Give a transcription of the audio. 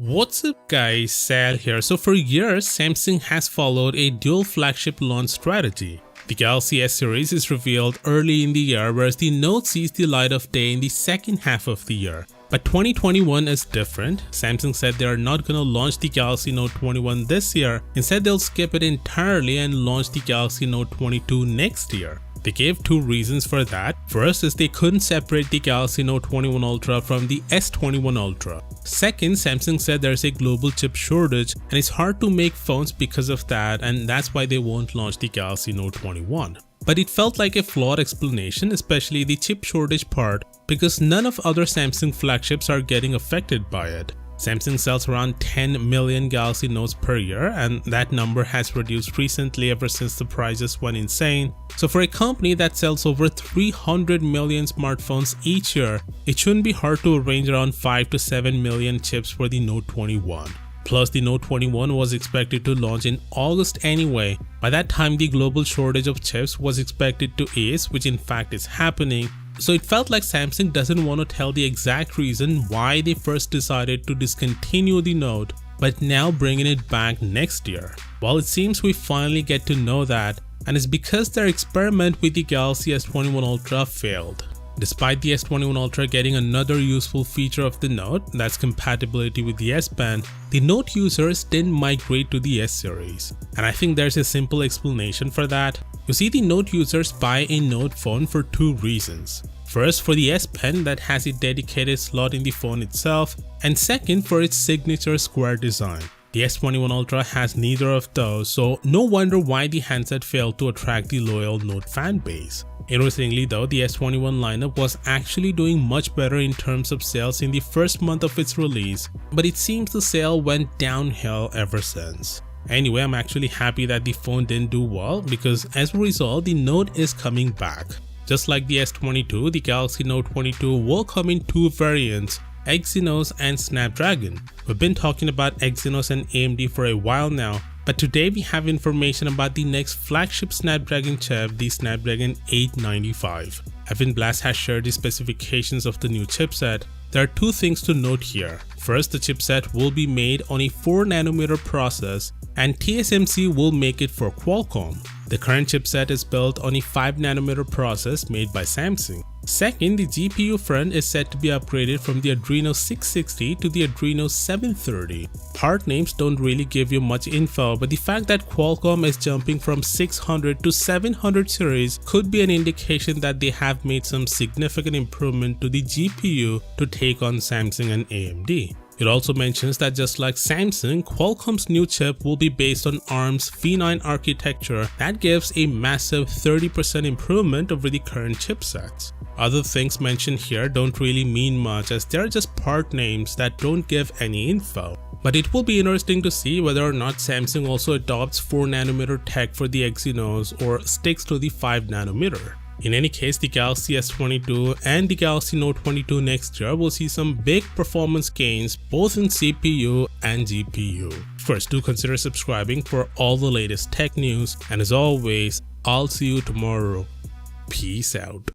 What's up guys, Sal here. So for years, Samsung has followed a dual flagship launch strategy. The Galaxy S series is revealed early in the year, whereas the Note sees the light of day in the second half of the year. But 2021 is different. Samsung said they are not going to launch the Galaxy Note 21 this year. Instead, they'll skip it entirely and launch the Galaxy Note 22 next year. They gave two reasons for that. First is they couldn't separate the Galaxy Note 21 Ultra from the S21 Ultra. Second, Samsung said there's a global chip shortage and it's hard to make phones because of that, and that's why they won't launch the Galaxy Note 21. But it felt like a flawed explanation, especially the chip shortage part, because none of other Samsung flagships are getting affected by it. Samsung sells around 10 million Galaxy Notes per year, and that number has reduced recently ever since the prices went insane. So for a company that sells over 300 million smartphones each year, it shouldn't be hard to arrange around 5 to 7 million chips for the Note 21. Plus, the Note 21 was expected to launch in August anyway. By that time, the global shortage of chips was expected to ease, which in fact is happening. So it felt like Samsung doesn't want to tell the exact reason why they first decided to discontinue the Note, but now bringing it back next year. Well, it seems we finally get to know that, and it's because their experiment with the Galaxy S21 Ultra failed. Despite the S21 Ultra getting another useful feature of the Note, that's compatibility with the S Pen, the Note users didn't migrate to the S series. And I think there's a simple explanation for that. You see, the Note users buy a Note phone for two reasons. First, for the S Pen that has a dedicated slot in the phone itself, and second, for its signature square design. The S21 Ultra has neither of those, so no wonder why the handset failed to attract the loyal Note fan base. Interestingly though, the S21 lineup was actually doing much better in terms of sales in the first month of its release, but it seems the sale went downhill ever since. Anyway, I'm actually happy that the phone didn't do well, because as a result, the Note is coming back. Just like the S22, the Galaxy Note 22 will come in two variants, Exynos and Snapdragon. We've been talking about Exynos and AMD for a while now, but today we have information about the next flagship Snapdragon chip, the Snapdragon 895. Evan Blass has shared the specifications of the new chipset. There are two things to note here. First, the chipset will be made on a 4nm process, and TSMC will make it for Qualcomm. The current chipset is built on a 5nm process made by Samsung. Second, the GPU front is set to be upgraded from the Adreno 660 to the Adreno 730. Part names don't really give you much info, but the fact that Qualcomm is jumping from 600 to 700 series could be an indication that they have made some significant improvement to the GPU to take on Samsung and AMD. It also mentions that just like Samsung, Qualcomm's new chip will be based on ARM's V9 architecture that gives a massive 30% improvement over the current chipsets. Other things mentioned here don't really mean much, as they're just part names that don't give any info. But it will be interesting to see whether or not Samsung also adopts 4nm tech for the Exynos or sticks to the 5nm. In any case, the Galaxy S22 and the Galaxy Note 22 next year will see some big performance gains both in CPU and GPU. First, do consider subscribing for all the latest tech news, and as always, I'll see you tomorrow. Peace out.